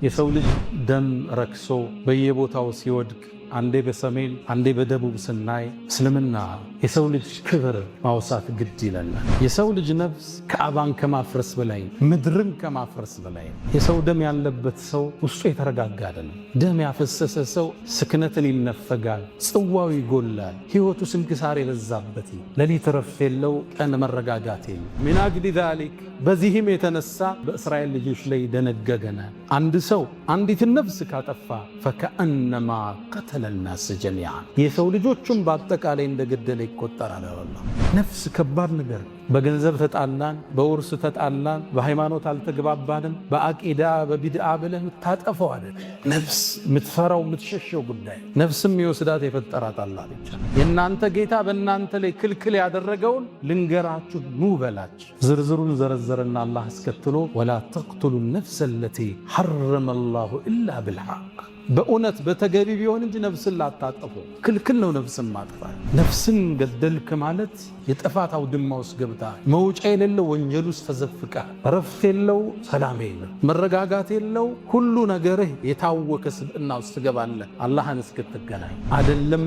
የሰው ልጅ ደም ረክሶ በየቦታው ሲወድቅ አንዴ በሰሜን አንዴ በደቡብ ስናይ እስልምና የሰው ልጅ ክብር ማውሳት ግድ ይለናል። የሰው ልጅ ነፍስ ካዕባን ከማፍረስ በላይ ምድርን ከማፍረስ በላይ የሰው ደም ያለበት ሰው ውስጡ የተረጋጋ አይደለም። ደም ያፈሰሰ ሰው ስክነትን ይነፈጋል፣ ጽዋው ይጎላል፣ ሕይወቱ ስንክሳር የበዛበት ሌሊት ረፍት የለው፣ ቀን መረጋጋት የለው። ሚን አጅሊ ዛሊክ በዚህም የተነሳ በእስራኤል ልጆች ላይ ደነገገና አንድ ሰው አንዲትን ነፍስ ካጠፋ ፈከአነማ ቀተለ ናስ ጀሚዓን የሰው ልጆቹን በአጠቃላይ እንደገደለ ይቆጠራል። አላህ ነፍስ ከባድ ነገር። በገንዘብ ተጣላን፣ በውርስ ተጣላን፣ በሃይማኖት አልተግባባንም፣ በአቂዳ በቢድዓ ብለህ ታጠፈው አይደል። ነፍስ የምትፈራው የምትሸሸው ጉዳይ ነፍስም ይወስዳት የፈጠራት አላህ ብቻ። የእናንተ ጌታ በእናንተ ላይ ክልክል ያደረገውን ልንገራችሁ ኑ በላች። ዝርዝሩን ዘረዘረና አላህ አስከትሎ ወላ ተቅቱሉ ነፍሰ ለቲ ሐረመ ላሁ ኢላ ብልሐቅ በእውነት በተገቢ ቢሆን እንጂ ነፍስን ላታጠፉ ክልክል ነው። ነፍስን ማጥፋት ነፍስን ገደልክ ማለት የጥፋት አውድማ ውስጥ ገብታ መውጫ የሌለው ወንጀል ውስጥ ተዘፍቃ ረፍት የለው ሰላም የለው መረጋጋት የለው ሁሉ ነገርህ የታወከ ስብዕና ውስጥ ትገባለህ። አላህን እስክትገናኝ አይደለም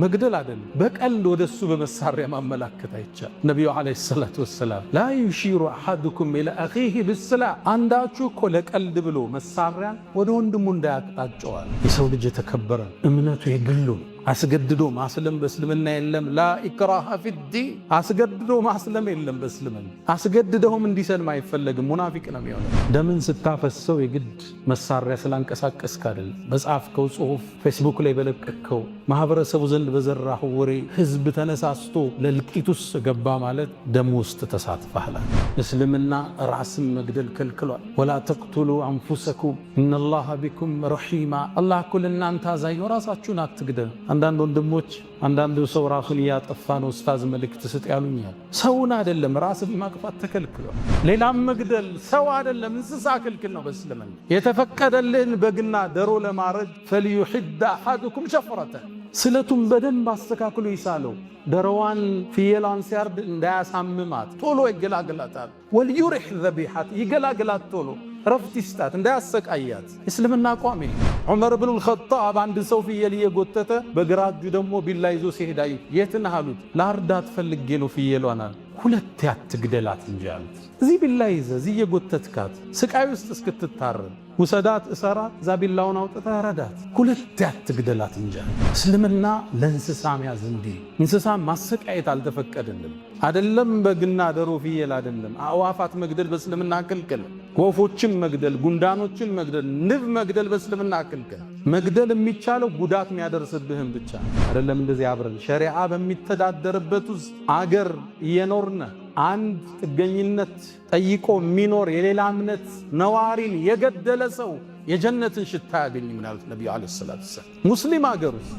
መግደል አይደለም በቀልድ ወደሱ በመሳሪያ ማመላከት አይቻል። ነቢዩ ዓለይሂ ሰላቱ ወሰላም ላ ዩሺሩ አሐዱኩም ኢላ አኺሂ ብስላህ አንዳችሁ እኮ ለቀልድ ብሎ መሳሪያን ወደ ወንድሙ እንዳያቅጣጨዋል። የሰው ልጅ የተከበረ እምነቱ የግሉ አስገድዶ ማስለም በእስልምና የለም። ላ ኢክራሃ ፊዲን አስገድዶ ማስለም የለም በእስልምና። አስገድደውም እንዲሰልም አይፈለግም፣ ሙናፊቅ ነው የሚሆነው። ደምን ስታፈሰው የግድ መሳሪያ ስላንቀሳቀስክ አይደለም። በጻፍከው ጽሁፍ፣ ፌስቡክ ላይ በለቀቅከው፣ ማህበረሰቡ ዘንድ በዘራህ ወሬ ህዝብ ተነሳስቶ ለልቂት ውስጥ ገባ ማለት ደም ውስጥ ተሳትፈሃል። እስልምና ራስን መግደል ከልክሏል። ወላ ተቅቱሉ አንፉሰኩም ኢነላሃ ቢኩም ረሒማ አላህ እኮ ለእናንተ አዛኝ ነው፣ ራሳችሁን አትግደሉ። አንዳንድ ወንድሞች አንዳንድ ሰው ራሱን እያጠፋ ነው ኡስታዝ መልእክት ስጥ ያሉኛል። ሰውን አይደለም ራስን ማጥፋት ተከልክሏል። ሌላም መግደል ሰው አይደለም እንስሳ ክልክል ነው በእስልምና። የተፈቀደልን በግና ደሮ ለማረድ ፈልዩሕድ አሐዱኩም ሸፍረተ ስለቱን በደንብ አስተካክሎ ይሳለው። ደሮዋን ፍየሏን ሲያርድ እንዳያሳምማት ቶሎ ይገላግላታል። ወልዩሪሕ ዘቢሐት ይገላግላት ቶሎ ረፍት ይስጣት እንዳያሰቃያት። እስልምና አቋም ዑመር ብኑ አልኸጣብ አንድ ሰው ፍየል እየጎተተ በግራ እጁ ደግሞ ቢላ ይዞ ሲሄድ አዩት። የት ነህ አሉት። ላርዳት ፈልጌ ነው ፍየሏን አለ። ሁለት አትግደላት እንጂ አሉት። እዚህ ቢላ ይዘህ እዚህ እየጎተትካት ስቃይ ውስጥ እስክትታረድ ውሰዳት እሰራ እዛ ቢላውን አውጥተህ ረዳት። ሁለት አትግደላት እንጂ እስልምና ለእንስሳ ሚያዝ እንዲ እንስሳ ማሰቃየት አልተፈቀደልም። አይደለም በግና ደሮ ፍየል አይደለም አዕዋፋት መግደል በእስልምና ክልክል። ወፎችን መግደል፣ ጉንዳኖችን መግደል፣ ንብ መግደል በእስልምና ክልክል። መግደል የሚቻለው ጉዳት የሚያደርስብህም ብቻ አይደለም። እንደዚህ አብረን ሸሪዓ በሚተዳደርበት ውስጥ አገር እየኖርነ አንድ ጥገኝነት ጠይቆ የሚኖር የሌላ እምነት ነዋሪን የገደለ ሰው የጀነትን ሽታ ያገኝም ያሉት ነቢዩ ዓለይሂ ሰላቱ ወሰላም። ሙስሊም አገር ውስጥ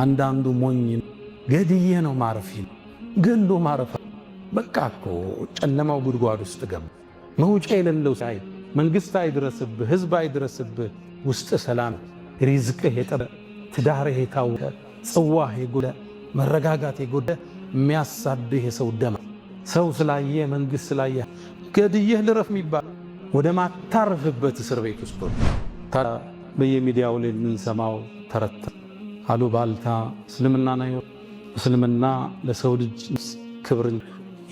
አንዳንዱ ሞኝ ገድዬ ነው ማረፊ ነው ገሎ ማረፍ በቃ እኮ ጨለማው ጉድጓድ ውስጥ ገባ። መውጫ የሌለው ሳይ መንግስት አይድረስብህ፣ ህዝብ አይድረስብህ፣ ውስጥ ሰላም ሪዝቅህ የጠበ ትዳርህ የታወቀ ጽዋህ የጎደ መረጋጋት የጎደ የሚያሳድህ የሰው ደም ሰው ስላየ መንግስት ስላየ ገድየህ ልረፍ የሚባል ወደ ማታረፍበት እስር ቤት ውስጥ በየሚዲያው ላይ የምንሰማው ተረት አሉባልታ እስልምና ነው። እስልምና ለሰው ልጅ ክብር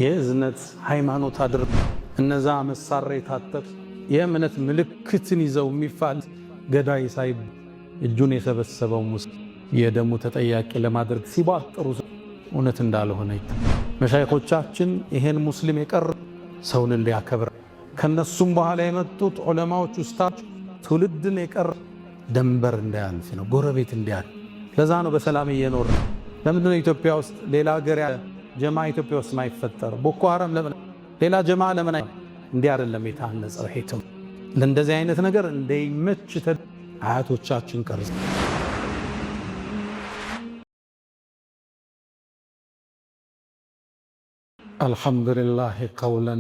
የእዝነት ሃይማኖት አድርጎ እነዛ መሳሪያ የታጠቁ የእምነት ምልክትን ይዘው የሚፋል ገዳይ ሳይብ እጁን የሰበሰበው ሙስሊም የደሙ ተጠያቂ ለማድረግ ሲባጥሩ እውነት እንዳልሆነ መሻይኾቻችን ይሄን ሙስሊም የቀረ ሰውን እንዲያከብር ከነሱም በኋላ የመጡት ዑለማዎች ኡስታዝ ትውልድን የቀረ ደንበር እንዳያልፍ ነው፣ ጎረቤት እንዲያል። ለዛ ነው በሰላም እየኖር። ለምንድን ነው ኢትዮጵያ ውስጥ ሌላ ሀገር ያለ ጀማ ኢትዮጵያ ውስጥ ማይፈጠር? ቦኮ ሐራም ለምን ሌላ ጀማ ለምን እንዲህ አይደለም የታነጸው? ሄተው ለእንደዚህ አይነት ነገር እንደይመች አያቶቻችን ቀርጸ الحمد لله قولا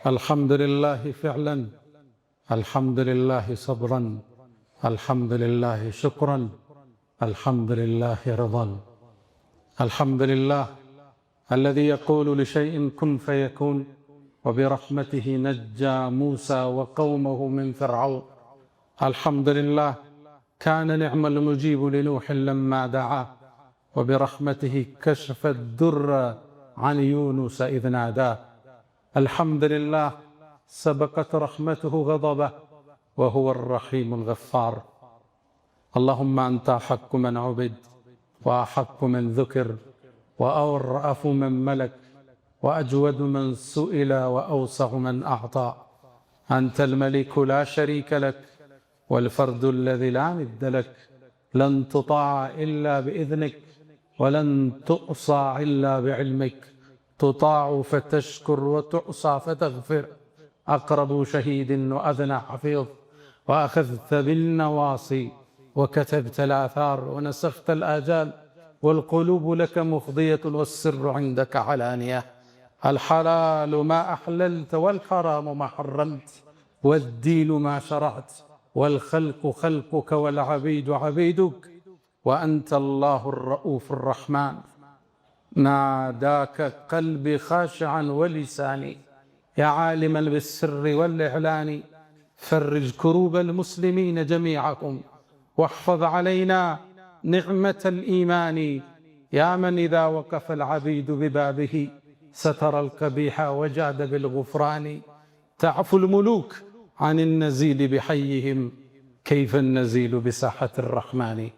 الحمد لله فعلا الحمد لله صبرا الحمد لله شكرا الحمد لله رضا الحمد لله الذي يقول لشيء كن فيكون وبرحمته نجى موسى وقومه من فرعون الحمد لله كان نعم المجيب لنوح لما دعا وبرحمته كشف الدر عن يونس إذ ناداه. الحمد لله سبقت رحمته غضبه وهو الرحيم الغفار. اللهم أنت أحق من عبد وأحق من ذكر وأرأف من ملك وأجود من سئل وأوسع من أعطى. أنت الملك لا شريك لك والفرد الذي لا ند لك، لن تطاع إلا بإذنك ولن تؤصى إلا بعلمك، تطاع فتشكر وتعصى فتغفر، أقرب شهيد وأذنى حفيظ، وأخذت بالنواصي وكتبت الآثار ونسخت الآجال، والقلوب لك مفضية والسر عندك علانية. الحلال ما أحللت والحرام ما حرمت والدين ما شرعت والخلق خلقك والعبيد عبيدك، وأنت الله الرؤوف الرحمن. ناداك قلبي خاشعا ولساني يا عالما بالسر والإعلان، فرج كروب المسلمين جميعكم واحفظ علينا نعمة الإيمان، يا من إذا وقف العبيد ببابه ستر القبيح وجاد بالغفران. تعفو الملوك عن النزيل بحيهم كيف النزيل بساحة الرحمن.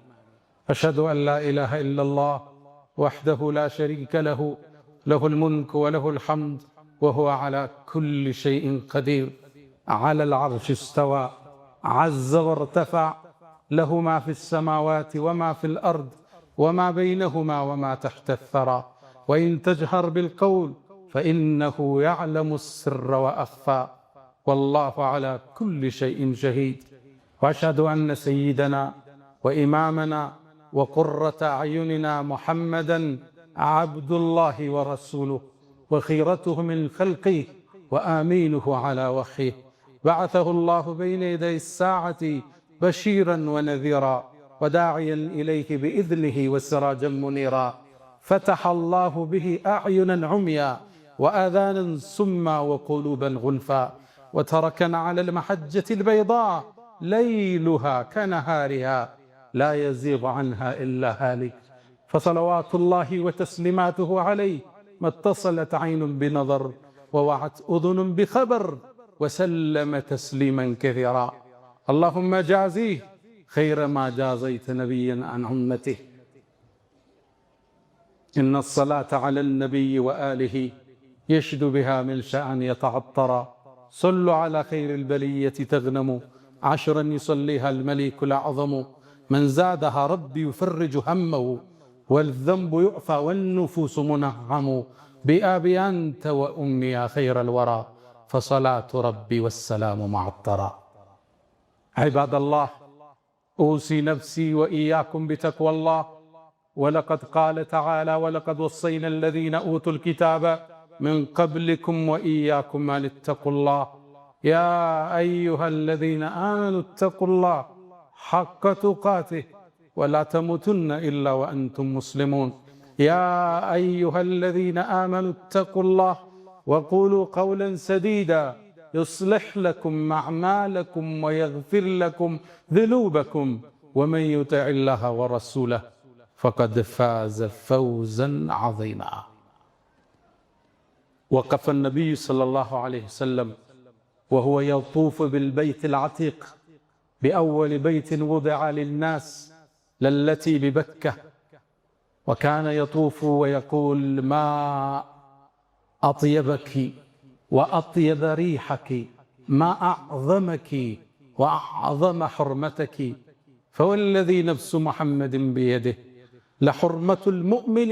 أشهد أن لا إله إلا الله وحده لا شريك له، له الملك وله الحمد وهو على كل شيء قدير. على العرش استوى عز وارتفع، له ما في السماوات وما في الأرض وما بينهما وما تحت الثرى. وإن تجهر بالقول فإنه يعلم السر وأخفى، والله على كل شيء شهيد. وأشهد أن سيدنا وإمامنا وقرة أعيننا محمدا عبد الله ورسوله وخيرته من خلقه وآمينه على وحيه، بعثه الله بين يدي الساعة بشيرا ونذيرا وداعيا إليه بإذنه وسراجا منيرا. فتح الله به أعينا عميا وآذانا سما وقلوبا غلفا، وتركنا على المحجة البيضاء ليلها كنهارها لا يزيغ عنها إلا هالك. فصلوات الله وتسليماته عليه ما اتصلت عين بنظر ووعت أذن بخبر، وسلم تسليما كثيرا. اللهم جازيه خير ما جازيت نبيا عن أمته. إن الصلاة على النبي وآله يشد بها من شأن يتعطرا. صلوا على خير البلية تغنموا، عشرا يصليها الملك الأعظم. من زادها ربي يفرج همه، والذنب يعفى والنفوس منعم. بأبي أنت وأمي يا خير الورى، فصلاة ربي والسلام معطرا. عباد الله، أوصي نفسي وإياكم بتقوى الله. ولقد قال تعالى: ولقد وصينا الذين أوتوا الكتاب من قبلكم وإياكم أن اتقوا الله. يا أيها الذين آمنوا اتقوا الله حق تقاته ولا تموتن إلا وأنتم مسلمون. يا أيها الذين آمنوا اتقوا الله وقولوا قولا سديدا يصلح لكم أعمالكم ويغفر لكم ذنوبكم، ومن يطع الله ورسوله فقد فاز فوزا عظيما. وقف النبي صلى الله عليه وسلم وهو يطوف بالبيت العتيق بأول بيت وضع للناس للتي ببكة، وكان يطوف ويقول: ما أطيبك وأطيب ريحك، ما أعظمك وأعظم حرمتك، فوالذي نفس محمد بيده لحرمة المؤمن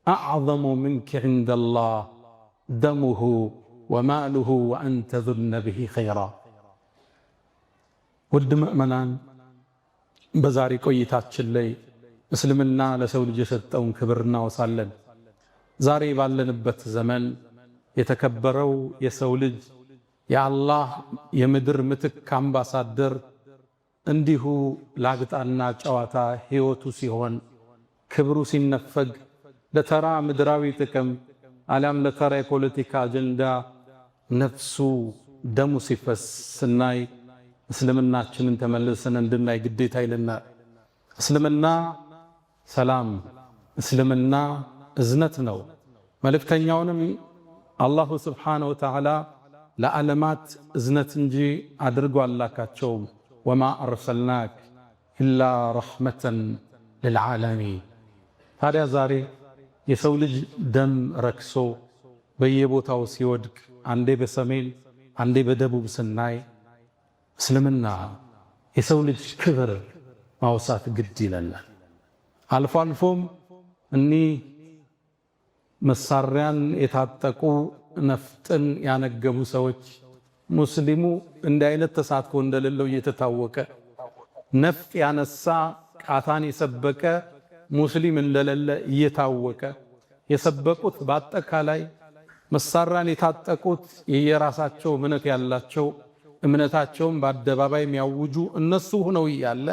أعظم منك عند الله دمه وماله وأن تظن به خيرا. ውድ ምእመናን፣ በዛሬ ቆይታችን ላይ እስልምና ለሰው ልጅ የሰጠውን ክብር እናወሳለን። ዛሬ ባለንበት ዘመን የተከበረው የሰው ልጅ የአላህ የምድር ምትክ አምባሳደር እንዲሁ ላግጣና ጨዋታ ሕይወቱ ሲሆን ክብሩ ሲነፈግ ለተራ ምድራዊ ጥቅም አሊያም ለተራ የፖለቲካ አጀንዳ ነፍሱ ደሙ ሲፈስ ስናይ እስልምናችንን ተመልሰን እንድናይ ግዴታ ይለናል። እስልምና ሰላም፣ እስልምና እዝነት ነው። መልእክተኛውንም አላሁ ስብሓነሁ ወተዓላ ለዓለማት እዝነት እንጂ አድርጎ አላካቸውም። ወማ አርሰልናክ ኢላ ረሕመተን ልልዓለሚን። ታዲያ ዛሬ የሰው ልጅ ደም ረክሶ በየቦታው ሲወድቅ አንዴ በሰሜን አንዴ በደቡብ ስናይ እስልምና የሰው ልጅ ክብር ማውሳት ግድ ይለናል። አልፎ አልፎም እኒህ መሳሪያን የታጠቁ ነፍጥን ያነገቡ ሰዎች ሙስሊሙ እንዲህ አይነት ተሳትፎ እንደሌለው እየተታወቀ ነፍጥ ያነሳ ቃታን የሰበቀ ሙስሊም እንደሌለ እየታወቀ የሰበቁት በአጠቃላይ መሳሪያን የታጠቁት የየራሳቸው እምነት ያላቸው እምነታቸውን በአደባባይ የሚያውጁ እነሱ ሆነው እያለ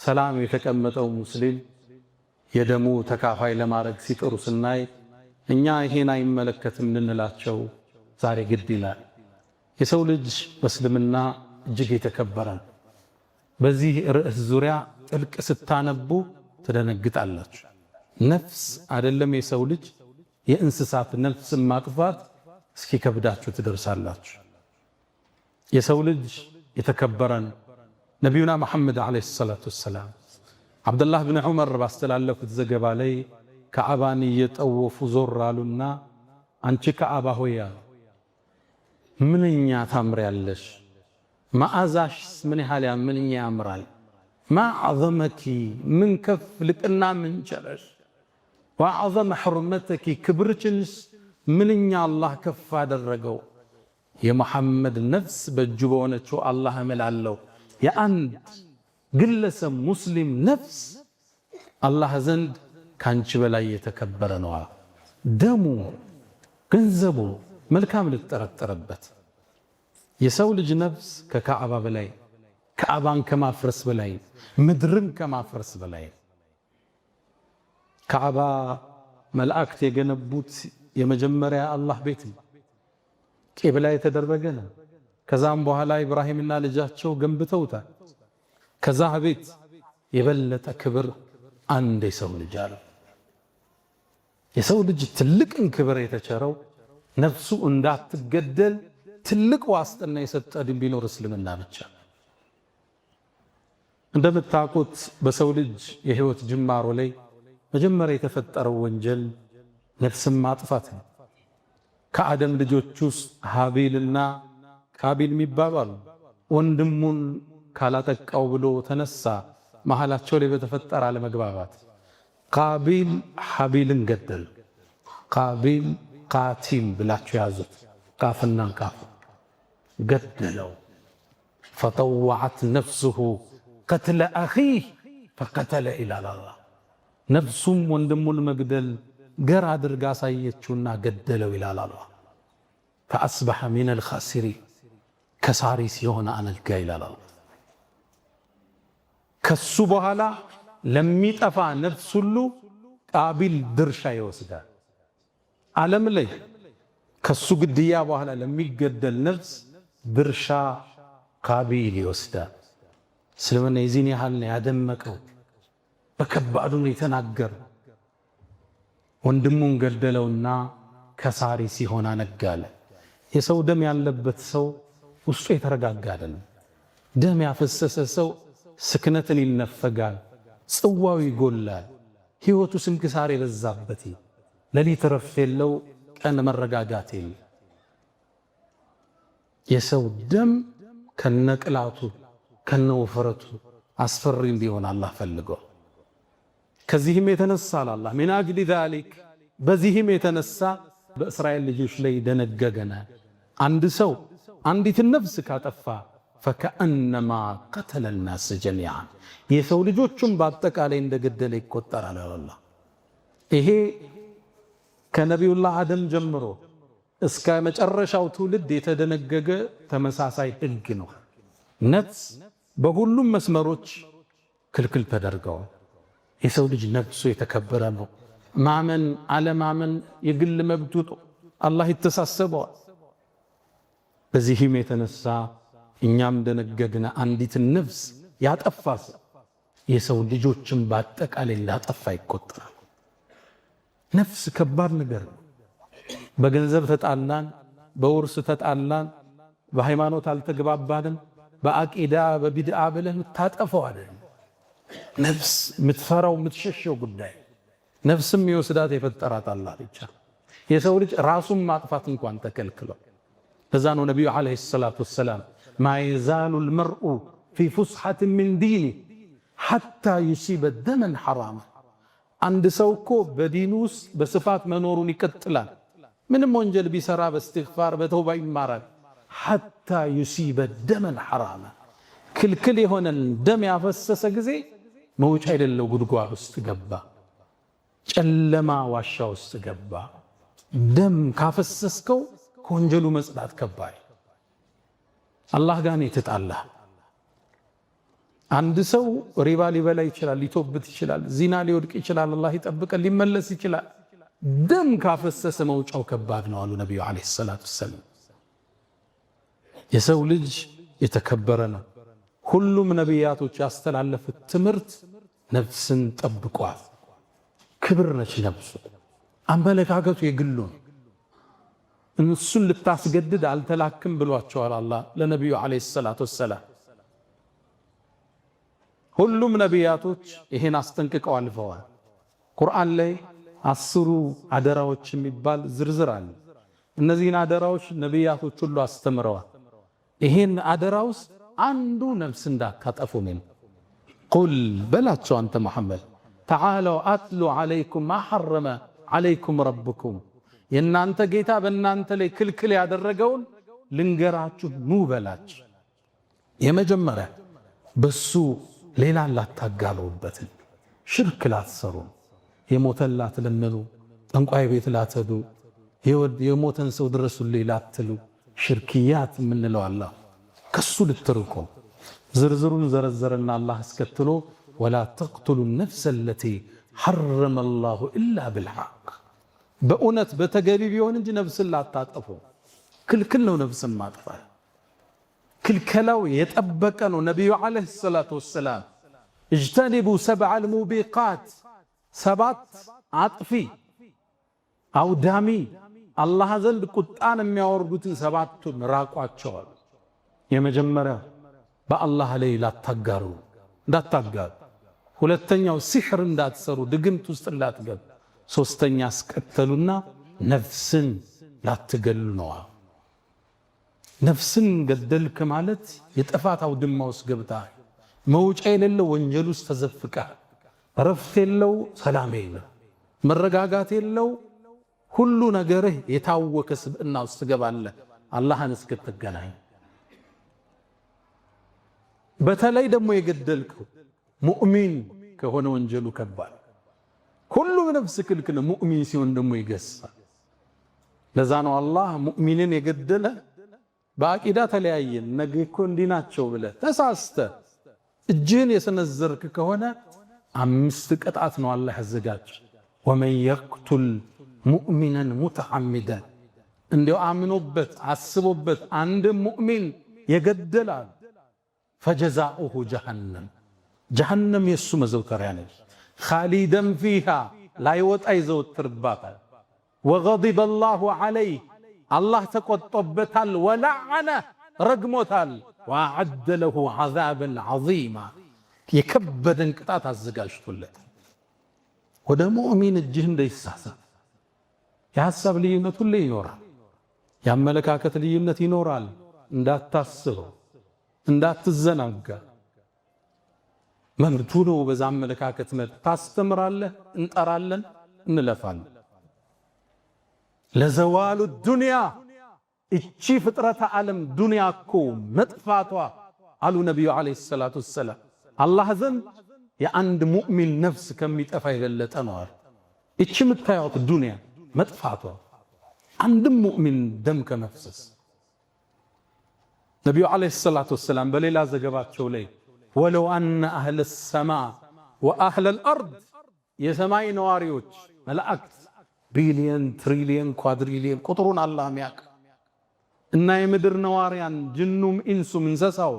ሰላም የተቀመጠው ሙስሊም የደሙ ተካፋይ ለማድረግ ሲጥሩ ስናይ እኛ ይሄን አይመለከትም ልንላቸው ዛሬ ግድ ይላል። የሰው ልጅ በእስልምና እጅግ የተከበረ ነው። በዚህ ርዕስ ዙሪያ ጥልቅ ስታነቡ ትደነግጣላችሁ። ነፍስ አይደለም የሰው ልጅ የእንስሳት ነፍስን ማጥፋት እስኪከብዳችሁ ትደርሳላችሁ። የሰው ልጅ የተከበረ ነው። ነቢዩና መሐመድ ዓለይሂ ሰላቱ ወሰላም አብዱላህ ብን ዑመር ባስተላለፉት ዘገባ ላይ ከዓባን እየጠወፉ ዞር አሉና አንቺ ከዓባ ሆይ ምንኛ ታምሪያለሽ፣ መዓዛሽስ ምን ያህል ምንኛ ያምራል። ማዕዘመኪ ምን ከፍ ልቅና ምን ቸረሽ፣ ወአዕዘመ ሕርመተኪ ክብርችንስ ምንኛ አላህ ከፍ አደረገው። የመሐመድ ነፍስ በእጁ በሆነችው አላህ እምላለሁ የአንድ ግለሰብ ሙስሊም ነፍስ አላህ ዘንድ ካንቺ በላይ የተከበረ ነው። ደሙ፣ ገንዘቡ መልካም ልትጠረጠረበት። የሰው ልጅ ነፍስ ከካዕባ በላይ፣ ካዕባን ከማፍረስ በላይ፣ ምድርን ከማፍረስ በላይ። ካዕባ መላእክት የገነቡት የመጀመሪያ አላህ ቤት ነው። ቂብላ የተደረገ ነው። ከዛም በኋላ ኢብራሂምና ልጃቸው ገንብተውታል። ከዛ ቤት የበለጠ ክብር አንድ የሰው ልጅ አለ። የሰው ልጅ ትልቅን ክብር የተቸረው ነፍሱ እንዳትገደል ትልቅ ዋስትና የሰጠ ቢኖር እስልምና ብቻ። እንደምታውቁት በሰው ልጅ የህይወት ጅማሮ ላይ መጀመሪያ የተፈጠረው ወንጀል ነፍስን ማጥፋት ነው። ከአደም ልጆች ውስጥ ሀቢልና ቃቢል የሚባባሉ ወንድሙን ካላጠቃው ብሎ ተነሳ። መሃላቸው ላይ በተፈጠረ አለመግባባት ቃቢል ሀቢልን ገደል። ቃቢል ቃቲል ብላችሁ ያዙት፣ ቃፍና ቃፍ ገደለው። ፈጠወዐት ነፍሱሁ ቀትለ አኺህ ፈቀተለ ኢላላ ነፍሱም ወንድሙን መግደል ገር አድርጋ አሳየችውና ገደለው ይላል አላህ። ፈአስበሐ ሚነል ኻሲሪን ከሳሪ ሲሆን አነጋ ይላል አላህ። ከሱ በኋላ ለሚጠፋ ነፍስ ሁሉ ቃቢል ድርሻ ይወስዳል። ዓለም ላይ ከሱ ግድያ በኋላ ለሚገደል ነፍስ ድርሻ ቃቢል ይወስዳል። እስልምና የዚህን ያህል ነው ያደመቀው፣ በከባዱ ነው የተናገረው። ወንድሙን ገደለውና ከሳሪ ሲሆን አነጋለ። የሰው ደም ያለበት ሰው ውስጡ የተረጋጋ አይደለም። ደም ያፈሰሰ ሰው ስክነትን ይነፈጋል፣ ጽዋው ይጎላል፣ ህይወቱ ስንክሳር የበዛበት፣ ሌሊት ረፍት የለው፣ ቀን መረጋጋት የለ። የሰው ደም ከነቅላቱ ከነውፍረቱ አስፈሪ እንዲሆን አላህ ፈልገው። ከዚህም የተነሳ አላህ ሚን አጅሊ ዛሊክ በዚህም የተነሳ በእስራኤል ልጆች ላይ ደነገገና አንድ ሰው አንዲት ነፍስ ካጠፋ ፈከአነማ ቀተለ الناس جميعا የሰው ልጆችን በአጠቃላይ እንደገደለ ይቆጠራል አላህ። ይሄ ከነቢዩላህ አደም ጀምሮ እስከ መጨረሻው ትውልድ የተደነገገ ተመሳሳይ ህግ ነው። ነፍስ በሁሉም መስመሮች ክልክል ተደርገዋል። የሰው ልጅ ነፍሱ የተከበረ ነው። ማመን አለማመን የግል መብቱ ነው። አላህ ይተሳሰበዋል። በዚህም የተነሳ እኛም ደነገግና አንዲት ነፍስ ያጠፋስ የሰው ልጆችን በአጠቃላይ ላጠፋ ይቆጠራል። ነፍስ ከባድ ነገር ነው። በገንዘብ ተጣላን፣ በውርስ ተጣላን፣ በሃይማኖት አልተግባባንም፣ በአቂዳ በቢድዓ ብለህ የምታጠፈው አይደለም። ነፍስ የምትፈራው የምትሸሸው ጉዳይ ነፍስም ይወስዳት የፈጠራት አላህ ብቻ። የሰው ልጅ ራሱን ማጥፋት እንኳን ተከልክሏል። ለዛ ነው ነቢዩ ዓለይሂ ሰላቱ ወሰላም ማ የዛሉ ልመርኡ ፊ ፉስሐት ምን ዲኒ ሐታ ዩሲበ ደመን ሐራማ። አንድ ሰው እኮ በዲኑ ውስጥ በስፋት መኖሩን ይቀጥላል። ምንም ወንጀል ቢሰራ በእስትግፋር በተውባ ይማራል። ሐታ ዩሲበ ደመን ሐራማ፣ ክልክል የሆነን ደም ያፈሰሰ ጊዜ መውጫ የሌለው ጉድጓድ ውስጥ ገባ፣ ጨለማ ዋሻ ውስጥ ገባ። ደም ካፈሰስከው ከወንጀሉ መጽዳት ከባድ። አላህ ጋር ነው የተጣላ። አንድ ሰው ሪባ ሊበላ ይችላል፣ ሊቶብት ይችላል፣ ዚና ሊወድቅ ይችላል፣ አላህ ይጠብቀን፣ ሊመለስ ይችላል። ደም ካፈሰሰ መውጫው ከባድ ነው አሉ ነቢዩ ዓለይሂ ሰላቱ ወሰላም። የሰው ልጅ የተከበረ ነው። ሁሉም ነቢያቶች ያስተላለፉት ትምህርት ነፍስን ጠብቋል። ክብር ነች ነፍሱ። አመለካከቱ የግሉ ነው። እሱን ልታስገድድ አልተላክም ብሏቸዋል አላህ ለነቢዩ ዓለይሂ ሰላቱ ወሰላም። ሁሉም ነቢያቶች ይሄን አስጠንቅቀው አልፈዋል። ቁርአን ላይ 10 አደራዎች የሚባል ዝርዝር አለ። እነዚህን አደራዎች ነቢያቶች ሁሉ አስተምረዋል። ይሄን አደራ ውስጥ አንዱ ነፍስ እንዳታጠፉ ነው። ቁል በላቸው አንተ መሐመድ ተዓለው አትሉ ዓለይኩም ማ ሐረመ ዓለይኩም ረብኩም፣ የእናንተ ጌታ በእናንተ ላይ ክልክል ያደረገውን ልንገራችሁ ኑ በላችሁ። የመጀመሪያ በሱ ሌላ ላታጋሉበትን፣ ሽርክ ላትሰሩ፣ የሞተን ላትለምኑ፣ ጠንቋይ ቤት ላትሄዱ፣ የሞተን ሰው ድረሱልኝ ላትሉ፣ ሽርክያት የምንለው አላህ ከሱ ልትርቁ። ዝርዝሩን ዘረዘረና አላህ አስከትሎ ወላ ተቅቱሉ ነፍሰ ለቲ ሐረመ ላሁ ኢላ ብልሐቅ፣ በእውነት በተገቢ ቢሆን እንጂ ነፍስን ላታጠፉ። ክልክል ነው ነፍስን ማጥፋት፣ ክልከላው የጠበቀ ነው። ነቢዩ ዓለይሂ ሰላቱ ወሰላም እጅተኒቡ ሰብዐል ሙቢቃት፣ 7 አጥፊ አውዳሚ አላህ ዘንድ ቁጣን የሚያወርዱትን 7ቱን ራቋቸዋል። የመጀመሪያው በአላህ ላይ ላታጋሩ እንዳታጋሩ፣ ሁለተኛው ሲሕር እንዳትሰሩ ድግምት ውስጥ እንዳትገቡ፣ ሶስተኛ አስቀተሉና ነፍስን ላትገሉ ነው። ነፍስን ገደልክ ማለት የጥፋት አውድማ ውስጥ ገብተሃል። መውጫ የሌለው ወንጀል ውስጥ ተዘፍቀሃል። እረፍት የለው፣ ሰላም የለው፣ መረጋጋት የለው፣ ሁሉ ነገርህ የታወከ ስብዕና ውስጥ ትገባለህ አላህን እስክትገናኝ። በተለይ ደግሞ የገደልከው ሙእሚን ከሆነ ወንጀሉ ከባድ። ሁሉም ነፍስ ክልክል፣ ሙእሚን ሲሆን ደግሞ ይገሳል። ለዛ ነው አላህ ሙእሚንን የገደለ በአቂዳ ተለያየን ነገ እኮ እንዲህ ናቸው ብለህ ተሳስተ እጅህን የሰነዘርክ ከሆነ 5 ቅጣት ነው አላህ ያዘጋጅ። ወመን የቅቱል ሙእሚነን ሙተዓሚደን፣ እንዲያው አምኖበት አስቦበት አንድ ሙእሚን የገደላል ፈጀዛኡሁ ጀሃነም፣ ጀሃነም የሱ መዘውተሪያ ነች። ኻሊደን ፊሃ ላይወጣ ይዘወትርባታል። ወገዲበ ላሁ ዐለይህ አላህ ተቆጦበታል። ወለዐነ ረግሞታል። ወአዐደ ለሁ ዐዛበን ዐዚማ የከበደን ቅጣት አዘጋጅቶለት። ወደ ሙእሚን እጅህ እንዳይሳሳት። የሐሳብ ልዩነት ሁሌ ይኖራል። የአመለካከት ልዩነት ይኖራል። እንዳታስበው፣ እንዳትዘናጋ። መብቱ ነው። በዛ አመለካከት መብት ታስተምራለህ፣ እንጠራለን፣ እንለፋለን። ለዘዋሉ ዱንያ እቺ ፍጥረተ ዓለም ዱንያ እኮ መጥፋቷ አሉ ነቢዩ ዓለይሂ ሰላቱ ወሰላም አላህ ዘንድ የአንድ ሙእሚን ነፍስ ከሚጠፋ የበለጠ ነው አሉ። እቺ የምታዩት ዱንያ መጥፋቷ አንድም ሙእሚን ደም ከመፍሰስ። ነቢዩ ዓለይሂ ሰላቱ ወሰላም በሌላ ዘገባቸው ላይ ወለው አነ አህለ ሰማ ወአህለ አልአርድ፣ የሰማይ ነዋሪዎች መላእክት ቢሊየን፣ ትሪሊየን፣ ኳድሪሊየን ቁጥሩን አላህ የሚያውቅ እና የምድር ነዋሪያን ጅኑም ኢንሱም እንስሳው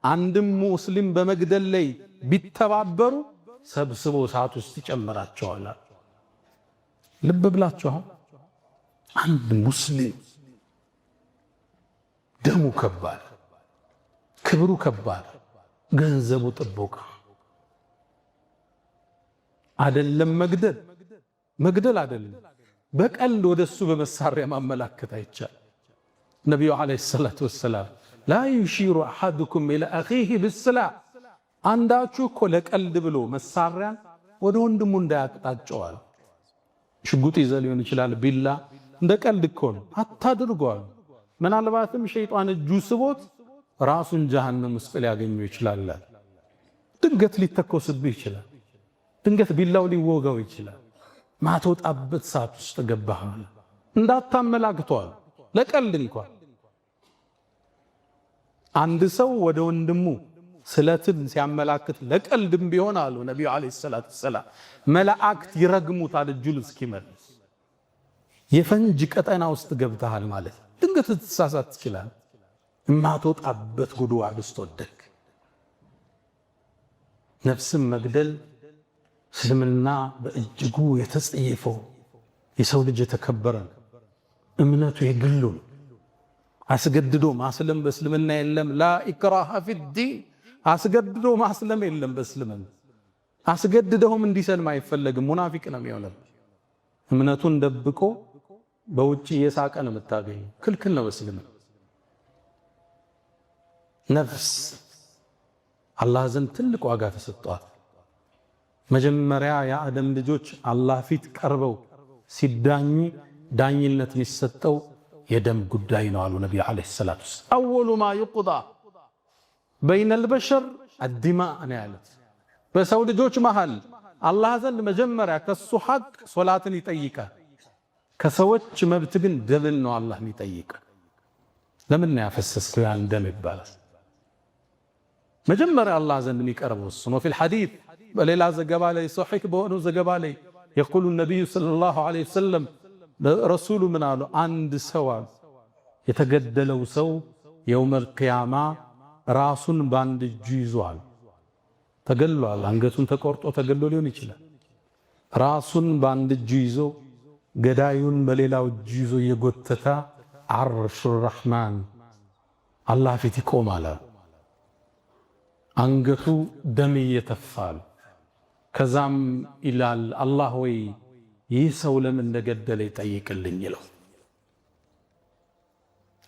አንድም ሙስሊም በመግደል ላይ ቢተባበሩ ሰብስቦ እሳት ውስጥ ይጨምራቸዋል። ልብ ብላችኋል። አንድ ሙስሊም ደሙ ከባድ፣ ክብሩ ከባድ፣ ገንዘቡ ጥቦቃ አይደለም። መግደል አይደለም፣ በቀልድ ወደሱ በመሳሪያ ማመላከት አይቻል። ነቢዩ ዓለይሂ ሰላቱ ወሰላም ላ ዩሺሩ አሐዱኩም ኢላ አኺሂ ብስላህ፣ አንዳችሁ እኮ ለቀልድ ብሎ መሳሪያን ወደ ወንድሙ እንዳያቅጣጨዋል። ሽጉጥ ይዘህ ሊሆን ይችላል፣ ቢላ እንደ ቀልድ እኮ ነው፣ አታድርገዋል። ምናልባትም ሸይጣን እጁ ስቦት ራሱን ጀሃነም ውስጥ ሊያገኘው ይችላል። ድንገት ሊተኮስብህ ይችላል። ድንገት ቢላው ሊወጋው ይችላል። ማትወጣበት ሰዓት ውስጥ ገባህ እንዳታመላክቷል። ለቀልድ እንኳን አንድ ሰው ወደ ወንድሙ ስለትን ሲያመላክት ለቀልድም ቢሆን አሉ ነቢዩ ዓለይሂ ሰላቱ ወሰላም መላእክት ይረግሙታል እጁን እስኪመልስ። የፈንጅ ቀጠና ውስጥ ገብተሃል ማለት ድንገት ልትሳሳት ትችላለህ። የማትወጣበት ጉድጓድ ውስጥ ወደቅ። ነፍስን መግደል እስልምና በእጅጉ የተጸየፈው የሰው ልጅ የተከበረ እምነቱ የግሉ አስገድዶ ማስለም በእስልምና የለም። ላ ኢክራሃ ፊዲን፣ አስገድዶ ማስለም የለም በእስልምና። አስገድደውም እንዲሰልም አይፈለግም። ሙናፊቅ ነው የሚሆነው። እምነቱን ደብቆ በውጭ እየሳቀ ነው የምታገኘው። ክልክል ነው በእስልምና። ነፍስ አላህ ዘንድ ትልቅ ዋጋ ተሰጥቷል። መጀመሪያ የአደም ልጆች አላህ ፊት ቀርበው ሲዳኙ ዳኝነት የሚሰጠው የደም ጉዳይ ነው አሉ ነቢዩ ዓለይሂ ሰላቱ ወሰላም። አወሉ ማ ዩቅዳ በይነል በሸር አዲማእ ነው ያሉት። በሰው ልጆች መሃል አላህ ዘንድ መጀመሪያ ከሱ ሐቅ ሶላትን ይጠይቃል። ከሰዎች መብት ግን ደምን ነው አላህ የሚጠይቀው። ለምን ነው ያፈሰስከው ያን ደም ይባላል። መጀመሪያ አላህ ዘንድ የሚቀርበው እሱ ነው። ፊል ሐዲስ በሌላ ዘገባ ላይ ሶሒህ በሆነው ዘገባ ላይ የቁሉ ነቢዩ ሰለላሁ ዐለይሂ ወሰለም ረሱሉ ምን አሉ? አንድ ሰው የተገደለው ሰው የውመል ቂያማ ራሱን በአንድ እጁ ይዟል። ተገሏል። አንገቱን ተቆርጦ ተገሎ ሊሆን ይችላል። ራሱን በአንድ እጁ ይዞ ገዳዩን በሌላው እጁ ይዞ እየጎተተ አርሹ ረሕማን አላህ ፊት ይቆማል። አንገቱ ደም እየተፋል። ከዛም ይላል አላህ ወይ ይህ ሰው ለምን እንደገደለ ይጠይቅልኝ ይለው።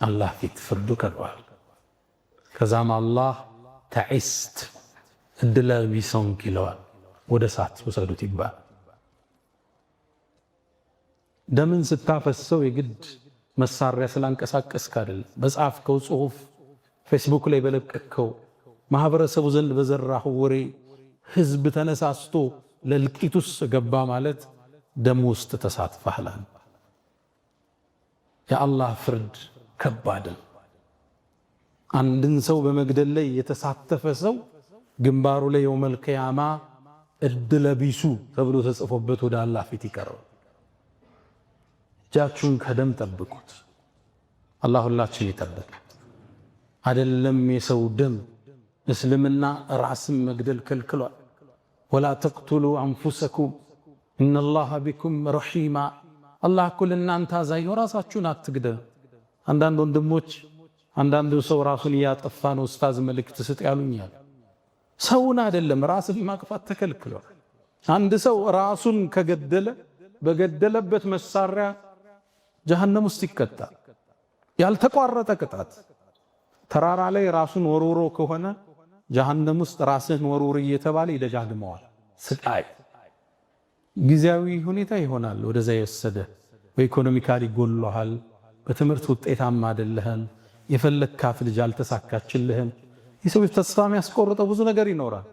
አላህ ፊት ፍርዱ ቀርቧል። ከዛም አላህ ተዒስት እድለ ቢሶንክ ይለዋል። ወደ እሳት ውሰዱት ይባል። ደምን ስታፈሰው የግድ መሳሪያ ስላንቀሳቀስክ አይደለም። በጻፍከው ጽሁፍ፣ ፌስቡክ ላይ በለቀቅከው፣ ማህበረሰቡ ዘንድ በዘራህ ወሬ ህዝብ ተነሳስቶ ለልቂት ውስጥ ገባ ማለት ደም ውስጥ ተሳትፈሃል። የአላህ ፍርድ ከባድ ነው። አንድን ሰው በመግደል ላይ የተሳተፈ ሰው ግንባሩ ላይ የውመል ቂያማ እድለ ቢሱ ተብሎ ተጽፎበት ወደ አላህ ፊት ይቀርባል። እጃችሁን ከደም ጠብቁት። አላህ ሁላችን ይጠብቅ። አይደለም የሰው ደም እስልምና ራስን መግደል ከልክሏል። ወላ ተቅቱሉ አንፉሰኩም ኢነላሃ ቢኩም ረሒማ። አላህ እኮ ለእናንተ አዛኝ ነው፣ ራሳችሁን አትግደሉ። አንዳንድ ወንድሞች አንዳንዱ ሰው ራሱን እያጠፋ ነው ኡስታዝ መልእክት ስጥ ያሉኛል። ሰውን አይደለም ራስን ማጥፋት ተከልክሏል። አንድ ሰው ራሱን ከገደለ በገደለበት መሳሪያ ጀሃነም ውስጥ ይቀጣል። ያልተቋረጠ ቅጣት። ተራራ ላይ ራሱን ወርውሮ ከሆነ ጀሃነም ውስጥ ራስህን ወርውር እየተባለ ይደጋግመዋል። ስቃይ ጊዜያዊ ሁኔታ ይሆናል። ወደዛ የወሰደ በኢኮኖሚካሊ ጎልሏል። በትምህርት ውጤታማ አይደለህም። የፈለግካት ልጅ አልተሳካችልህም። የሰው ተስፋ የሚያስቆርጠው ብዙ ነገር ይኖራል።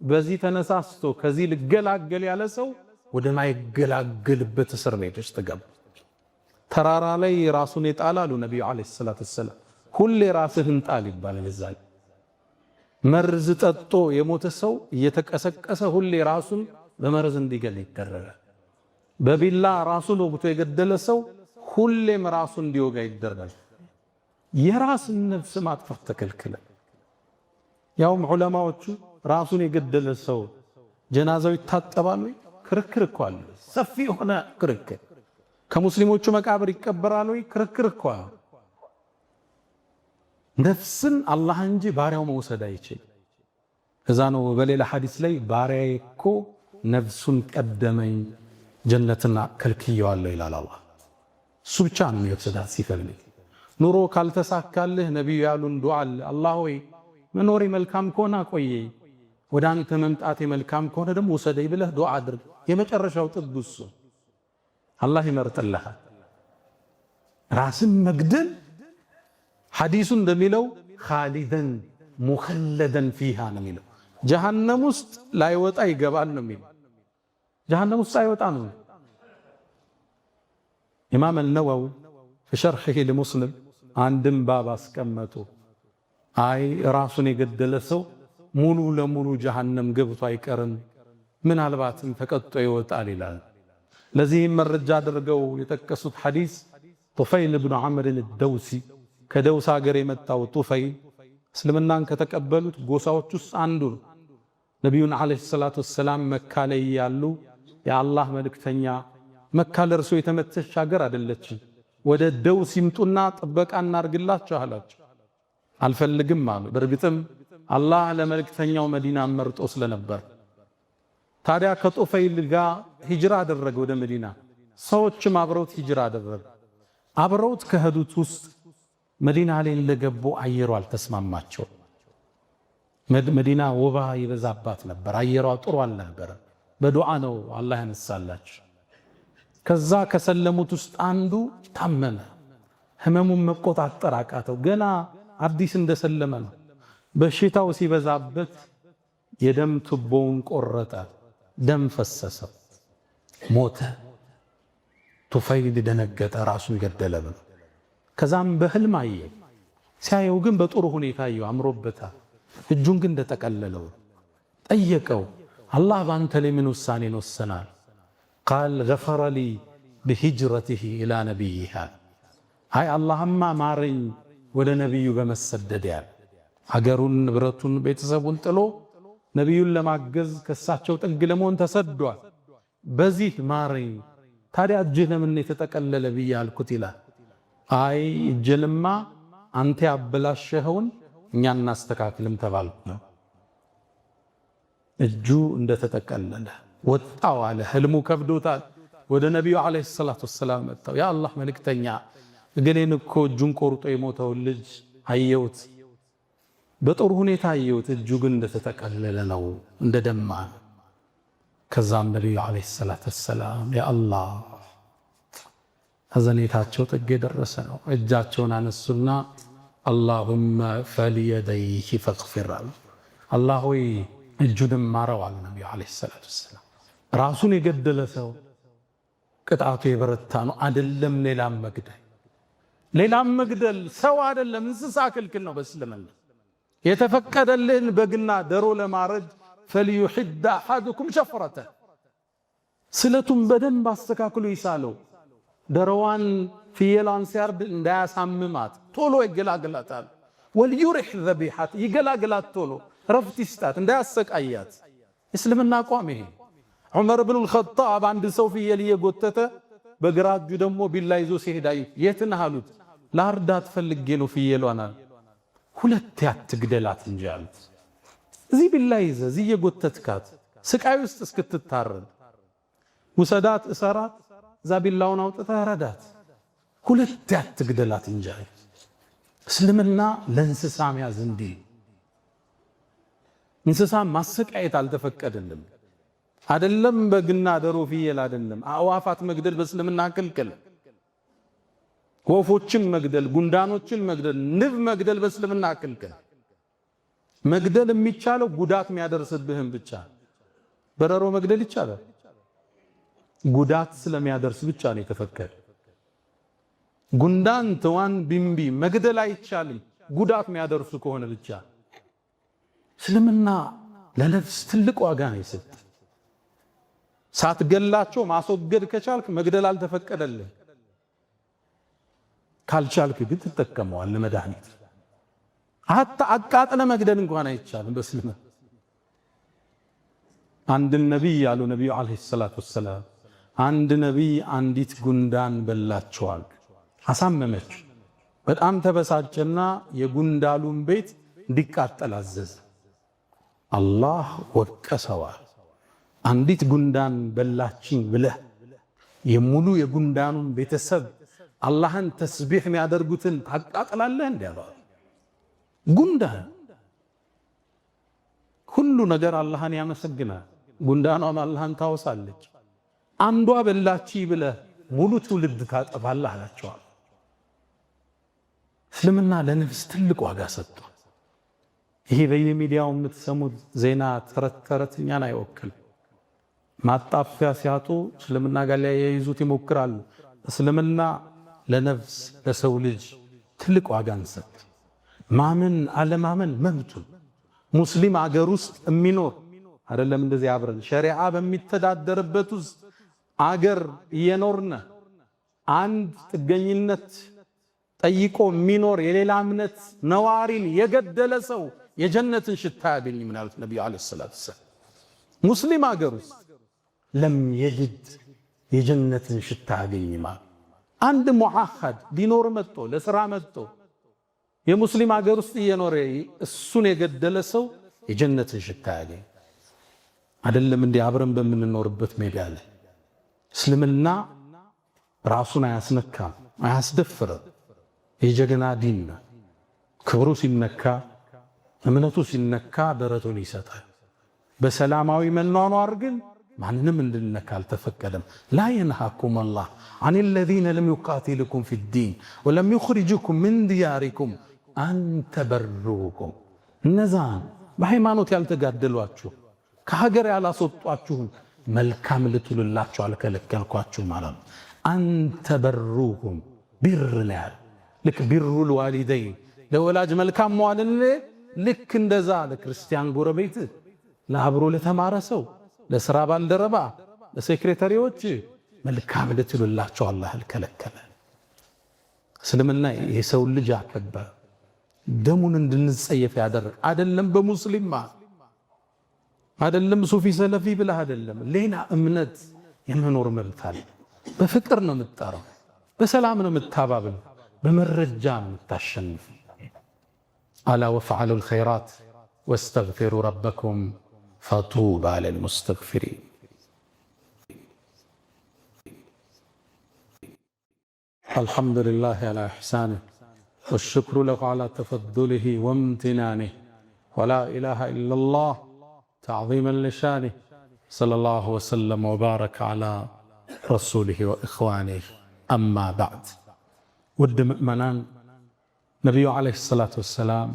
በዚህ ተነሳስቶ ከዚህ ልገላገል ያለ ሰው ወደ ማይገላገልበት እስር ቤት ውስጥ ገባ። ተራራ ላይ ራሱን የጣላሉ ነብዩ አለይሂ ሰላቱ ወሰላም። ሁሌ ራስህን ጣል ይባላል። እዛል መርዝ ጠጦ የሞተ ሰው እየተቀሰቀሰ ሁሌ ራሱን በመርዝ እንዲገል ይደረጋል። በቢላ ራሱን ወግቶ የገደለ ሰው ሁሌም ራሱን እንዲወጋ ይደረጋል። የራስን ነፍስ ማጥፋት ተከልክለ። ያውም ዑለማዎቹ ራሱን የገደለ ሰው ጀናዛው ይታጠባል ወይ? ክርክር እኮ አለ። ሰፊ የሆነ ክርክር። ከሙስሊሞቹ መቃብር ይቀበራል ወይ? ክርክር እኮ አለ። ነፍስን አላህ እንጂ ባሪያው መውሰድ አይችልም። እዛ ነው በሌላ ሐዲስ ላይ ባሪያዬ እኮ ነፍሱን ቀደመኝ ጀነትና ከልክየዋለሁ ይላል አላህ። እሱ ብቻ ነው የሚወስዳት ሲፈልግ። ኑሮ ካልተሳካልህ ነቢዩ ያሉን ዱዓ አለ። አላህ ሆይ መኖሬ መልካም ከሆነ አቆየኝ፣ ወደ አንተ መምጣቴ መልካም ከሆነ ደግሞ ውሰደኝ ብለህ ዱዓ አድርግ። የመጨረሻው ጥግ እሱ አላህ ይመርጥልሃል። ራስን መግደል ሐዲሱ እንደሚለው ኻሊደን ሙኸለደን ፊሃ ነው የሚለው። ጀሃነም ውስጥ ላይወጣ ይገባል ነው የሚለው። ጀሃነም ውስጥ አይወጣ ነው። ኢማም አልነወዊ በሸርሒሂ ለሙስሊም አንድም ባብ አስቀመጡ። አይ ራሱን የገደለ ሰው ሙሉ ለሙሉ ጀሃነም ገብቶ አይቀርም፣ ምናልባትም ተቀጥቶ ይወጣል ይላል። ለዚህም መረጃ አድርገው የጠቀሱት ሐዲስ ጡፈይል ብኑ ዐምር አልደውሲ ከደውስ ሀገር የመጣው ጡፈይል እስልምናን ከተቀበሉት ጎሳዎች ውስጥ አንዱ ነው። ነቢዩን ዓለይሂ ሰላቱ ወሰላም መካ ላይ ያሉ የአላህ መልእክተኛ መካ ለእርሶ የተመቸች ሀገር አይደለችም፣ ወደ ደውስ ይምጡና ጥበቃ እናርግላቸው አላቸው። አልፈልግም አሉ። በእርግጥም አላህ ለመልእክተኛው መዲና መርጦ ስለነበር ታዲያ ከጡፈይል ጋር ሂጅራ አደረገ ወደ መዲና። ሰዎችም አብረውት ሂጅራ አደረገ። አብረውት ከሄዱት ውስጥ መዲና ላይ እንደገቡ አየሯ አልተስማማቸው። መዲና ወባ ይበዛባት ነበር፣ አየሯ ጥሩ አልነበረ። በዱዓ ነው አላህ ያነሳላቸው። ከዛ ከሰለሙት ውስጥ አንዱ ታመመ። ህመሙን መቆጣጠር አቃተው። ገና አዲስ እንደሰለመ ነው። በሽታው ሲበዛበት የደም ቱቦውን ቆረጠ፣ ደም ፈሰሰው፣ ሞተ። ጡፈይል ደነገጠ፣ ራሱን ገደለ ብሎ ከዛም በህልም አየ። ሲያየው ግን በጥሩ ሁኔታ አየው፣ አምሮበታል። እጁን ግን እንደተቀለለው ጠየቀው፣ አላህ ባንተ ላይ ምን ውሳኔን ወሰናል? ቃል ገፈረ ሊ ብሂጅረቲሂ ኢላ ነቢይሃ። አይ አላህማ ማረኝ ወደ ነቢዩ በመሰደድ ያለ ሀገሩን፣ ንብረቱን፣ ቤተሰቡን ጥሎ ነቢዩን ለማገዝ ከሳቸው ጥግ ለመሆን ተሰዷል። በዚህ ማረኝ። ታዲያ እጅህ ለምን የተጠቀለለ ብዬ አልኩት ይላል። አይ እጅንማ አንተ ያበላሸኸውን እኛ እናስተካክልም ተባልኩ ነው። እጁ እንደተጠቀለለ ወጣው አለ። ህልሙ ከብዶታል። ወደ ነቢዩ ዓለይሂ ሰላቱ ወሰላም መጣው። ያ አላህ መልእክተኛ እገሌን እኮ እጁን ቆርጦ የሞተውን ልጅ አየሁት፣ በጥሩ ሁኔታ አየሁት፣ እጁ ግን እንደተጠቀለለ ነው፣ እንደደማ። ከዛም ነቢዩ ዓለይሂ ሰላቱ ወሰላም ያ አላህ ሐዘኔታቸው ጥግ የደረሰ ነው። እጃቸውን አነሱና አላሁመ ፈልየደይሂ ፈግፊር አሉ። አላህ ሆይ እጁንም ማረው አሉ ነቢዩ ዓለይሂ ሰላቱ ወሰላም። ራሱን የገደለ ሰው ቅጣቱ የበረታ ነው። አይደለም ሌላም መግደል ሰው አይደለም እንስሳ ክልክል ነው በእስልምና። የተፈቀደልን በግና ደሮ ለማረድ ፈልዩሕድ አሐዱኩም ሸፍረተ፣ ስለቱን በደንብ አስተካክሎ ይሳለው። ደሮዋን ፍየሏን ሲያርድ እንዳያሳምማት ቶሎ ይገላግላታል። ወልዩሪሕ ዘቢሐት ይገላግላት፣ ቶሎ ረፍት ይስጣት፣ እንዳያሰቃያት። እስልምና አቋም ይሄ። ዑመር ብኑል ኸጣብ አንድ ሰው ፍየል እየጎተተ በግራ እጁ ደግሞ ቢላ ይዞ ሲሄድ አዩት። የት ነህ አሉት። ላርዳት ፈልጌ ነው ፍየሏን አለ። ሁለት አትግደላት እንጂ አሉት። እዚህ ቢላ ይዘህ እዚህ እየጎተትካት ስቃይ ውስጥ እስክትታረድ ውሰዳት፣ እሰራት፣ እዛ ቢላውን አውጥተህ ረዳት። ሁለት አትግደላት እንጂ አሉት። እስልምና ለእንስሳ መያዝ እንዲህ እንስሳ ማሰቃየት አልተፈቀደልም። አይደለም በግና ደሮ ፍየል አይደለም አዕዋፋት መግደል በእስልምና ክልክል። ወፎችን መግደል፣ ጉንዳኖችን መግደል፣ ንብ መግደል በእስልምና ክልክል። መግደል የሚቻለው ጉዳት የሚያደርስብህም ብቻ። በረሮ መግደል ይቻላል፣ ጉዳት ስለሚያደርስ ብቻ ነው የተፈቀደ። ጉንዳን፣ ትዋን፣ ቢምቢ መግደል አይቻልም ጉዳት የሚያደርሱ ከሆነ ብቻ። እስልምና ለነፍስ ትልቅ ዋጋ ነው የሰጠ። ሳትገላቸው ማስወገድ ከቻልክ መግደል አልተፈቀደልህ። ካልቻልክ ግን ትጠቀመዋለህ መድኃኒት። ሀታ አቃጥለ መግደል እንኳን አይቻልም በእስልምና። አንድ ነቢይ ያሉ ነቢዩ ዓለይሂ ሰላቱ ወሰላም አንድ ነቢይ አንዲት ጉንዳን በላቸዋል፣ አሳመመችው። በጣም ተበሳጨና የጉንዳሉን ቤት እንዲቃጠል አዘዘ። አላህ ወቀሰዋል። አንዲት ጉንዳን በላችኝ ብለህ የሙሉ የጉንዳኑን ቤተሰብ አላህን ተስቢህ የሚያደርጉትን ታቃጥላለህ እንዴ አለው። ጉንዳን ሁሉ ነገር አላህን ያመሰግናል፣ ጉንዳኗም አላህን ታወሳለች። አንዷ በላች ብለህ ሙሉ ትውልድ ታጠፋለህ አላቸዋል። እስልምና ለነፍስ ትልቅ ዋጋ ሰጥቷል። ይሄ በየሚዲያው የምትሰሙት ዜና ተረት ተረት እኛን አይወክልም። ማጣፊያ ሲያጡ እስልምና ጋር ሊያይዙት ይሞክራሉ። እስልምና ለነፍስ ለሰው ልጅ ትልቅ ዋጋን ሰጥ። ማመን አለማመን መብቱ። ሙስሊም አገር ውስጥ የሚኖር አይደለም እንደዚህ አብረን ሸሪዓ በሚተዳደርበት ውስጥ አገር እየኖርነ አንድ ጥገኝነት ጠይቆ የሚኖር የሌላ እምነት ነዋሪን የገደለ ሰው የጀነትን ሽታ ያገኝ ምናሉት ነብዩ አለይሂ ሰላቱ ወሰለም። ሙስሊም አገር ውስጥ ለም የጅድ የጀነትን ሽታ ያገኝማ። አንድ ሙዓሃድ ቢኖር መጥቶ ለስራ መጥቶ የሙስሊም አገር ውስጥ እየኖረ እሱን የገደለ ሰው የጀነትን ሽታ ያገኝ አይደለም እንዴ? አብረን በምንኖርበት ሜዳ ላይ እስልምና ራሱን አያስነካም፣ አያስደፍርም። የጀግና ዲን ነው። ክብሩ ሲነካ እምነቱ ሲነካ ደረቱን ይሰጣል። በሰላማዊ መኗኗር ግን ማንንም እንድንነካ አልተፈቀደም። ላ የንሃኩም አላህ አን ለዚነ ለም ዩቃቲሉኩም ፊዲን ወለም ዩኽሪጁኩም ምን ዲያሪኩም አን ተበሩሁም። እነዛን በሃይማኖት ያልተጋደሏችሁ ከሀገር ያላስወጧችሁን መልካም ልትሉላችሁ አልከለከልኳችሁ ማለት ነው። አን ተበሩሁም ቢር ነው ያለ። ልክ ቢሩል ዋሊደይን ለወላጅ መልካም መዋልን ልክ እንደዛ ለክርስቲያን ጎረቤት፣ ለአብሮ ለተማረ ሰው፣ ለስራ ባልደረባ፣ ለሴክሬታሪዎች መልካም ልትሉላቸው አላህ አልከለከለ። እስልምና የሰው ልጅ አከበረ፣ ደሙን እንድንጸየፍ ያደረገ አይደለም። በሙስሊም አይደለም ሱፊ ሰለፊ ብለህ አይደለም፣ ሌላ እምነት የመኖር መብት አለ። በፍቅር ነው የምትጠራው፣ በሰላም ነው የምታባብል፣ በመረጃ ነው የምታሸንፍ። አላ ወፈዐሉ ልኸይራት ወስተግፊሩ ረበኩም ፈጡባ ለልሙስተግፊሪን። አልሐምዱሊላህ ዐላ ኢሕሳኒህ ወሽክሩ ለሁ ዐላ ተፈዱሊህ ወምትናኒህ ወላ ኢላሃ ኢለላህ ተዕዚመን ሊሻኒህ ሰለላሁ ወሰለም ወባረከ ዐላ ረሱሊህ ወኢኽዋኒህ። አማ በዕድ። ውድ ምእመናን፣ ነቢዩ ዓለይሂ ሰላቱ ወሰላም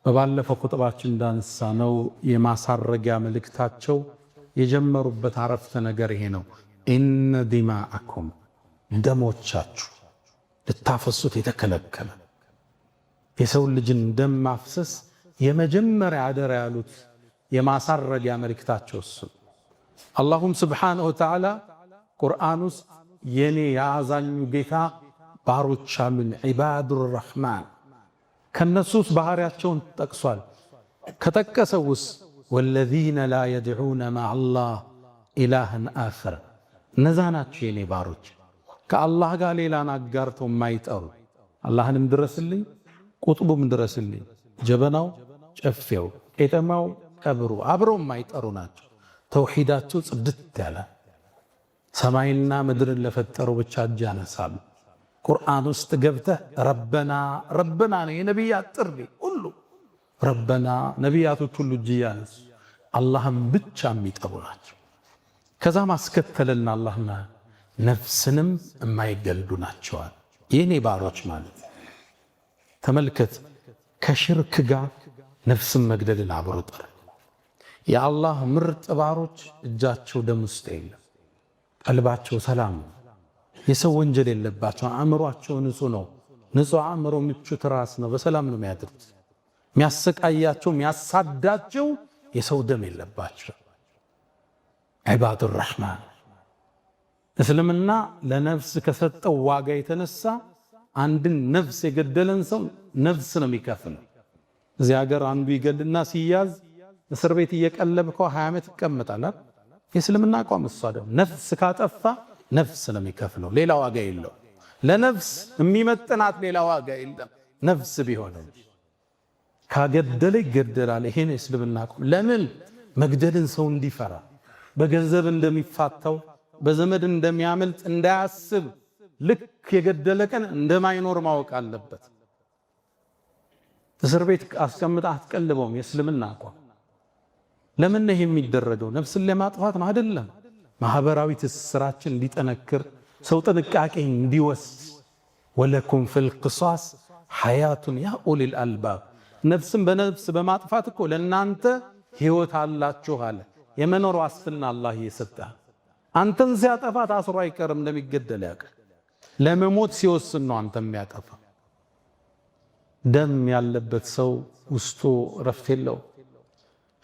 በባለፈው ኹጥባችን እንዳነሳ ነው የማሳረጊያ መልእክታቸው የጀመሩበት አረፍተ ነገር ይሄ ነው። ኢነ ዲማአኩም፣ ደሞቻችሁ ልታፈሱት የተከለከለ። የሰው ልጅን ደም ማፍሰስ የመጀመሪያ አደራ ያሉት የማሳረጊያ መልእክታቸው እሱ። አላሁም ስብሓነሁ ወተዓላ ቁርአን ውስጥ የኔ የአዛኙ ጌታ ባሮች አሉኝ ዒባዱር ረሕማን፣ ከነሱ ውስጥ ባህሪያቸውን ጠቅሷል። ከጠቀሰው ውስጥ ወለዚነ ላ የድዑነ መዐላህ ኢላሃን አኸር፣ እነዛ ናቸው የኔ ባሮች ከአላህ ጋር ሌላን አጋርተው የማይጠሩ። አላህንም ድረስልኝ፣ ቁጥቡም ድረስልኝ፣ ጀበናው፣ ጨፌው፣ ቄጠማው፣ ቀብሩ አብረው የማይጠሩ ናቸው። ተውሂዳቸው ጽድት ያለ፣ ሰማይና ምድርን ለፈጠረው ብቻ እጅ ያነሳሉ። ቁርአን ውስጥ ገብተህ ረበና ረበና ነው የነቢያት ጥሪ ሁሉ። ረበና ነቢያቶች ሁሉ እጅ ያነሱ አላህም ብቻ የሚጠሩ ናቸው። ከዛ ማስከተልና አላህና ነፍስንም የማይገልዱ ናቸዋል የኔ ባሮች ማለት። ተመልከት፣ ከሽርክ ጋር ነፍስን መግደልን አብሮ ጠር። የአላህ ምርጥ ባሮች እጃቸው ደም ውስጥ የለም፣ ቀልባቸው ሰላም ነው፣ የሰው ወንጀል የለባቸው፣ አእምሯቸው ንጹህ ነው። ንጹህ አእምሮ ምቹ ትራስ ነው፣ በሰላም ነው የሚያድሩት። የሚያሰቃያቸው የሚያሳዳቸው የሰው ደም የለባቸው። ዒባዱር ረሕማን። እስልምና ለነፍስ ከሰጠው ዋጋ የተነሳ አንድን ነፍስ የገደለን ሰው ነፍስ ነው የሚከፍለው። እዚህ ሀገር አንዱ ይገልና ሲያዝ እስር ቤት እየቀለብከው 20 ዓመት ይቀመጣል። የእስልምና አቋም እሷ ደግሞ ነፍስ ካጠፋ ነፍስ ነው የሚከፍለው፣ ሌላ ዋጋ የለው። ለነፍስ የሚመጥናት ሌላ ዋጋ የለም። ነፍስ ቢሆን ካገደለ ይገደላል። ይሄን የእስልምና አቋም። ለምን መግደልን ሰው እንዲፈራ፣ በገንዘብ እንደሚፋታው በዘመድ እንደሚያመልጥ እንዳያስብ፣ ልክ የገደለ ቀን እንደማይኖር ማወቅ አለበት። እስር ቤት አስቀምጣ አትቀልበውም። የእስልምና አቋም ለምን ነው የሚደረገው? ነፍስን ለማጥፋት ነው አይደለም። ማህበራዊ ትስስራችን እንዲጠነክር፣ ሰው ጥንቃቄ እንዲወስድ። ወለኩም ፊል ቂሳስ ሐያቱን ያ ኡሊል አልባብ። ነፍስን በነፍስ በማጥፋት እኮ ለእናንተ ህይወት አላችሁ አለ። የመኖር ዋስትና አላህ እየሰጠ አንተን ሲያጠፋ ታስሮ አይቀርም፣ እንደሚገደል ያውቃል። ለመሞት ሲወስን ነው አንተ የሚያጠፋ። ደም ያለበት ሰው ውስጡ ረፍት የለው።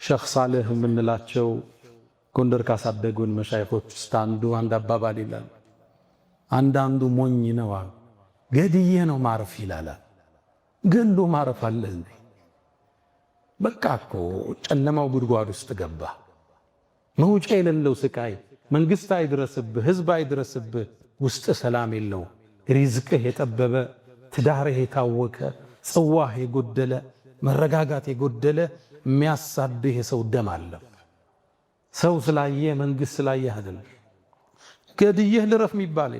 ሼኽ ሳልህ የምንላቸው ጎንደር ካሳደጉን መሻይኾች ውስጥ አንድ አባባል ይላል። አንዳንዱ ሞኝ ነው ገድዬ ነው ማረፍ ይላል። ገሎ ማረፍ አለ እንዴ? በቃ እኮ ጨለማው ጉድጓድ ውስጥ ገባ። መውጫ የሌለው ስቃይ፣ መንግስት አይድረስብህ፣ ህዝብ አይድረስብህ፣ ውስጥ ሰላም የለው፣ ሪዝቅህ የጠበበ፣ ትዳርህ የታወከ፣ ጽዋህ የጎደለ፣ መረጋጋት የጎደለ የሚያሳድህ የሰው ደም አለ። ሰው ስላየ መንግስት ስላየ አይደለም። ገድየህ ልረፍ የሚባል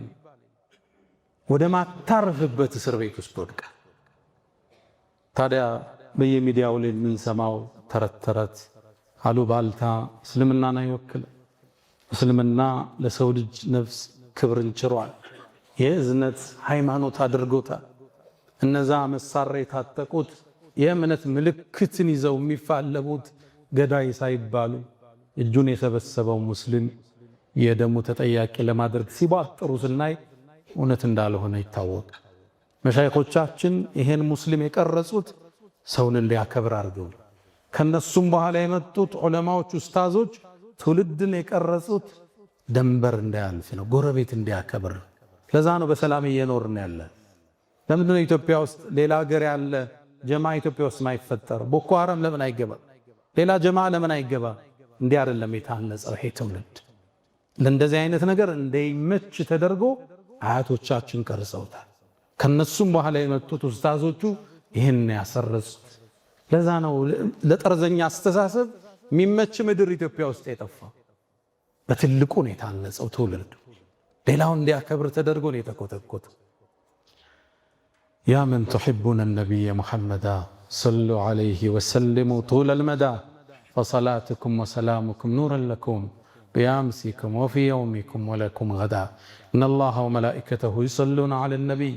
ወደ ማታረፍበት እስር ቤት ውስጥ ወድቀ። ታዲያ በየሚዲያው ላይ የምንሰማው ተረት ተረት አሉባልታ እስልምናን አይወክልም። እስልምና ለሰው ልጅ ነፍስ ክብርን ችሯል። የእዝነት ሃይማኖት አድርጎታል። እነዛ መሳሪያ የታጠቁት የእምነት ምልክትን ይዘው የሚፋለሙት ገዳይ ሳይባሉ እጁን የሰበሰበው ሙስሊም የደሙ ተጠያቂ ለማድረግ ሲባጥሩ ስናይ እውነት እንዳልሆነ ይታወቅ። መሻይኾቻችን ይሄን ሙስሊም የቀረጹት ሰውን እንዲያከብር አድርገው፣ ከነሱም በኋላ የመጡት ዑለማዎች ኡስታዞች ትውልድን የቀረጹት ደንበር እንዳያልፍ ነው፣ ጎረቤት እንዲያከብር። ለዛ ነው በሰላም እየኖርን ያለ። ለምንድነው ኢትዮጵያ ውስጥ ሌላ ሀገር ያለ ጀማ ኢትዮጵያ ውስጥ ማይፈጠር? ቦኮ ሐራም ለምን አይገባ? ሌላ ጀማ ለምን አይገባ? እንዲህ አይደለም የታነጸው ይሄ ትውልድ። ለእንደዚህ አይነት ነገር እንደይመች ተደርጎ አያቶቻችን ቀርጸውታል። ከነሱም በኋላ የመጡት ኡስታዞቹ ይህን ያሰረጹት። ለዛ ነው ለጠርዘኛ አስተሳሰብ የሚመች ምድር ኢትዮጵያ ውስጥ የጠፋው። በትልቁ ነው የታነጸው ትውልድ። ሌላው እንዲያከብር ተደርጎ ነው የተኮተኮተው። ያ መን ቱሒቡነ ነቢየ ሙሐመዳ ሰሉ ዐለይሂ ወሰሊሙ ጡለል መዳ ፈሰላቱኩም ወሰላሙኩም ኑረን ለኩም بأمسكم وفي يومكم ولكم غدا إن الله وملائكته يصلون على النبي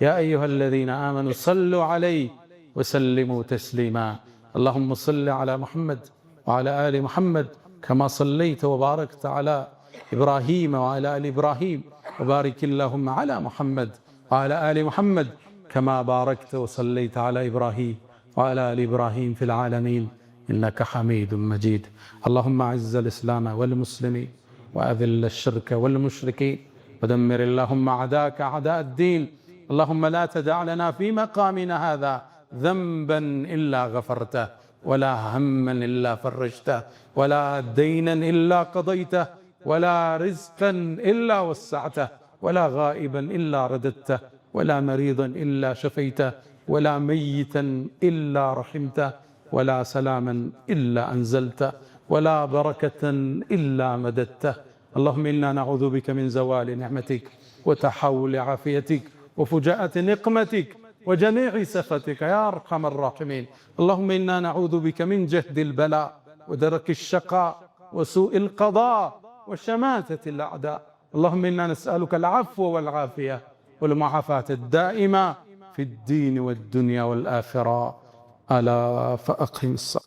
يا أيها الذين آمنوا صلوا عليه وسلموا تسليما اللهم صل على محمد وعلى آل محمد كما صليت وباركت على إبراهيم وعلى آل إبراهيم وبارك اللهم على محمد وعلى آل محمد كما باركت وصليت على إبراهيم وعلى آل إبراهيم في العالمين إنك حميد مجيد اللهم أعز الإسلام والمسلمين وأذل الشرك والمشركين ودمر اللهم أعداءك أعداء الدين اللهم لا تدع لنا في مقامنا هذا ذنبا إلا غفرته ولا هما إلا فرجته ولا دينا إلا قضيته ولا رزقا إلا وسعته ولا غائبا إلا رددته ولا مريضا إلا شفيته ولا ميتا إلا رحمته ولا سلاما إلا أنزلته ولا بركة إلا مددته اللهم إنا نعوذ بك من زوال نعمتك وتحول عافيتك وفجاءة نقمتك وجميع سخطك يا أرحم الراحمين اللهم إنا نعوذ بك من جهد البلاء ودرك الشقاء وسوء القضاء وشماتة الأعداء اللهم إنا نسألك العفو والعافية والمعافاة الدائمة في الدين والدنيا والآخرة ألا فأقم الصلاة